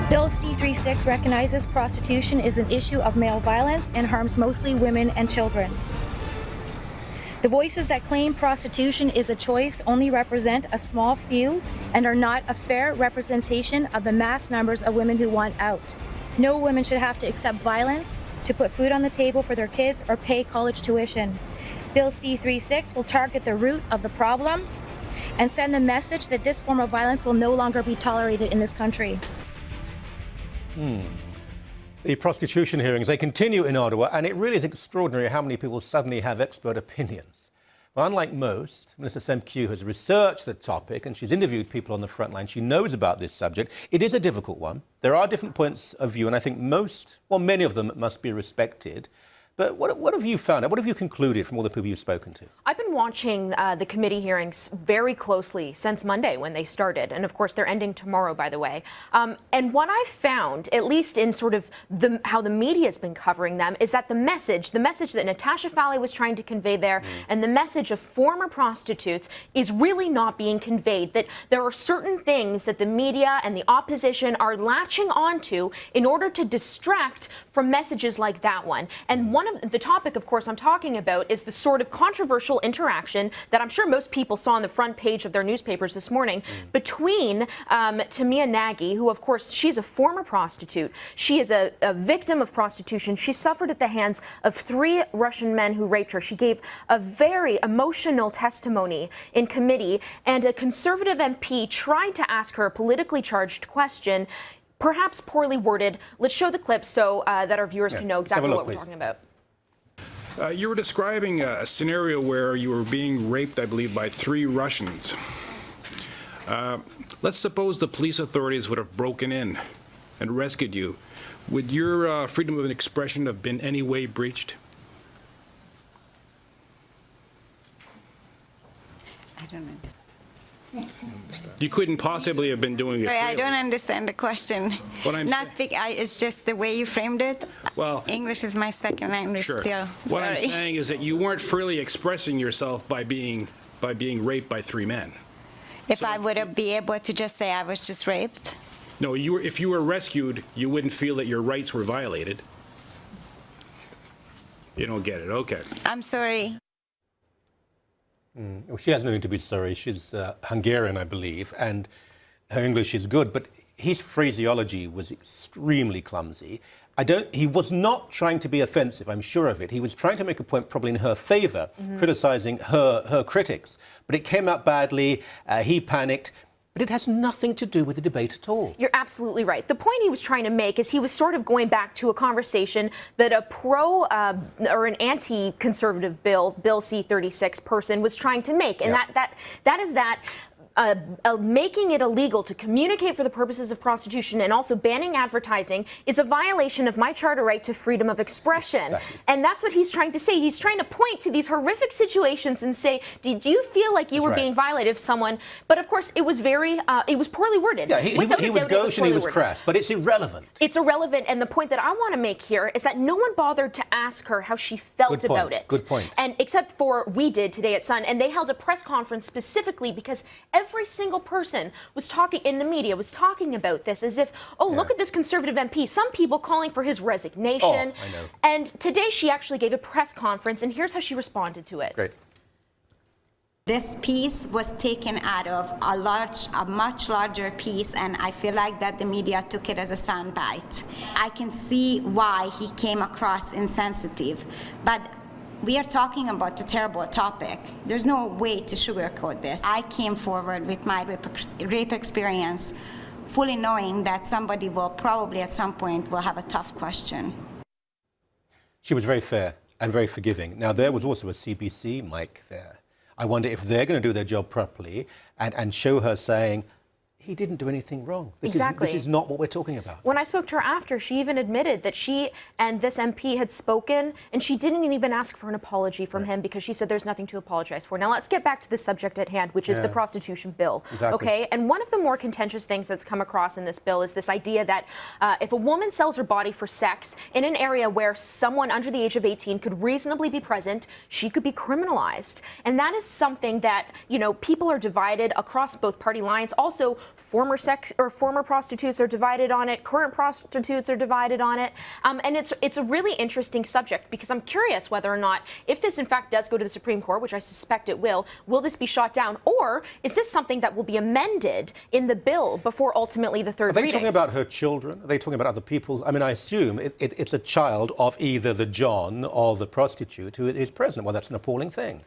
Bill C-36 recognizes prostitution is an issue of male violence and harms mostly women and children. The voices that claim prostitution is a choice only represent a small few and are not a fair representation of the mass numbers of women who want out. No women should have to accept violence to put food on the table for their kids or pay college tuition. Bill C-36 will target the root of the problem and send the message that this form of violence will no longer be tolerated in this country. The prostitution hearings, they continue in Ottawa, and it really is extraordinary how many people suddenly have expert opinions. Well, unlike most, Minister Semkiw has researched the topic and she's interviewed people on the front line. She knows about this subject. It is a difficult one. There are different points of view, and I think many of them must be respected. But what have you found out? What have you concluded from all the people you've spoken to? I've been watching the committee hearings very closely since Monday when they started. And of course, they're ending tomorrow, by the way. And what I've found, at least in sort of how the media has been covering them, is that the message that Natasha Falley was trying to convey there and the message of former prostitutes is really not being conveyed. That there are certain things that the media and the opposition are latching onto in order to distract from messages like that one. And one of the topic, of course, I'm talking about is the sort of controversial interaction that I'm sure most people saw on the front page of their newspapers this morning between Tamia Nagy, who, of course, she's a former prostitute. She is a victim of prostitution. She suffered at the hands of 3 Russian men who raped her. She gave a very emotional testimony in committee, and a Conservative MP tried to ask her a politically charged question, perhaps poorly worded. Let's show the clip so that our viewers can know exactly what we're talking about. You were describing a scenario where you were being raped, I believe, by 3 Russians. Let's suppose the police authorities would have broken in and rescued you. Would your freedom of expression have been any way breached? I don't understand. You couldn't possibly have been doing it. I don't understand the question. What I'm it's just the way you framed it. Well, English is my second language still. What I'm Sorry. saying is that you weren't freely expressing yourself by being raped by 3 men. If I would be able to just say I was just raped. No, if you were rescued, you wouldn't feel that your rights were violated. You don't get it. Okay. I'm sorry. Well, she has no need to be sorry. She's Hungarian, I believe, and her English is good, but his phraseology was extremely clumsy. He was not trying to be offensive, I'm sure of it. He was trying to make a point probably in her favor, criticizing her critics. But it came out badly, he panicked. But it has nothing to do with the debate at all. You're absolutely right. The point he was trying to make is he was sort of going back to a conversation that a pro or an anti-conservative Bill C-36 person was trying to make. And that is making it illegal to communicate for the purposes of prostitution and also banning advertising is a violation of my charter right to freedom of expression. Exactly. And that's what he's trying to say. He's trying to point to these horrific situations and say, did you feel like you were being violated of someone? But of course, it was poorly worded. Yeah, he was gauche and he was crass, but it's irrelevant. It's irrelevant. And the point that I want to make here is that no one bothered to ask her how she felt about it. Good point. And except for we did today at Sun, and they held a press conference specifically because every single person was talking in the media was talking about this as if, look at this Conservative MP. Some people calling for his resignation. I know. And today she actually gave a press conference, and here's how she responded to it. Great. This piece was taken out of a much larger piece, and I feel like that the media took it as a soundbite. I can see why he came across insensitive, but we are talking about a terrible topic. There's no way to sugarcoat this. I came forward with my rape experience, fully knowing that somebody will probably at some point will have a tough question. She was very fair and very forgiving. Now, there was also a CBC mic there. I wonder if they're going to do their job properly and show her saying, he didn't do anything wrong. This is not what we're talking about. When I spoke to her after, she even admitted that she and this MP had spoken, and she didn't even ask for an apology from him because she said there's nothing to apologize for. Now, let's get back to the subject at hand, which is the prostitution bill. Exactly. Okay? And one of the more contentious things that's come across in this bill is this idea that if a woman sells her body for sex in an area where someone under the age of 18 could reasonably be present, she could be criminalized. And that is something that, people are divided across both party lines. Also, Former prostitutes are divided on it. Current prostitutes are divided on it. And it's a really interesting subject because I'm curious whether or not, if this in fact does go to the Supreme Court, which I suspect it will this be shot down? Or is this something that will be amended in the bill before ultimately the third reading? Are they talking about her children? Are they talking about other people's? I mean, I assume it's a child of either the John or the prostitute who is present. Well, that's an appalling thing.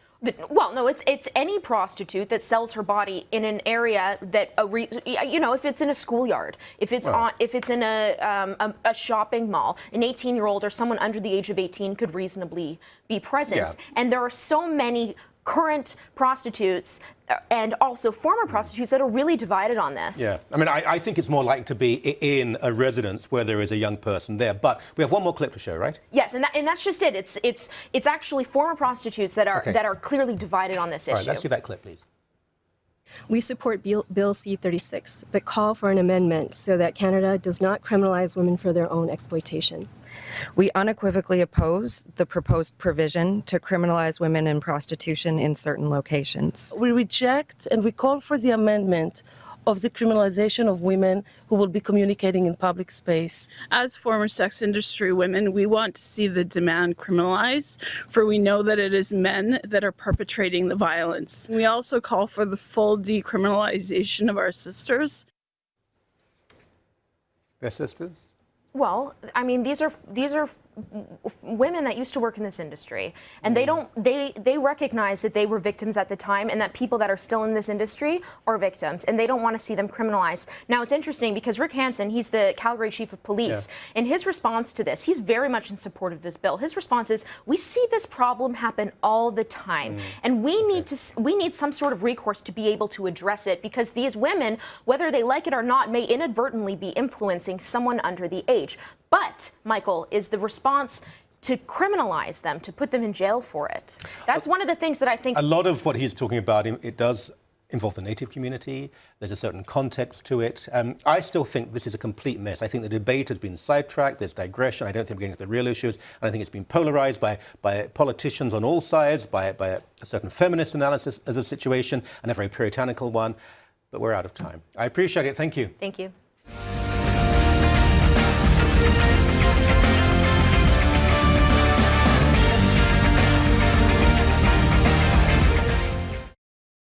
Well, no, it's any prostitute that sells her body in an area that if it's in a schoolyard, if it's in a shopping mall, an 18-year-old or someone under the age of 18 could reasonably be present. Yeah. And there are so many current prostitutes and also former prostitutes that are really divided on this. Yeah, I mean, I think it's more likely to be in a residence where there is a young person there. But we have one more clip to show, right? Yes, and that's just it. It's actually former prostitutes that are clearly divided on this issue. All right, let's see that clip, please. We support Bill C-36, but call for an amendment so that Canada does not criminalize women for their own exploitation. We unequivocally oppose the proposed provision to criminalize women in prostitution in certain locations. We reject and we call for the amendment of the criminalization of women who will be communicating in public space. As former sex industry women, we want to see the demand criminalized, for we know that it is men that are perpetrating the violence. We also call for the full decriminalization of our sisters. Their sisters? Well, I mean, these are women that used to work in this industry, and they recognize that they were victims at the time, and that people that are still in this industry are victims, and they don't want to see them criminalized. Now, it's interesting because Rick Hansen, he's the Calgary chief of police, and his response to this, he's very much in support of this bill. His response is, we see this problem happen all the time, and we need some sort of recourse to be able to address it, because these women, whether they like it or not, may inadvertently be influencing someone under the age. But, Michael, is the response to criminalize them, to put them in jail for it? That's one of the things that I think... A lot of what he's talking about, it does involve the Native community. There's a certain context to it. I still think this is a complete mess. I think the debate has been sidetracked. There's digression. I don't think we're getting to the real issues. And I think it's been polarized by politicians on all sides, by a certain feminist analysis of the situation, and a very puritanical one. But we're out of time. I appreciate it. Thank you. Thank you.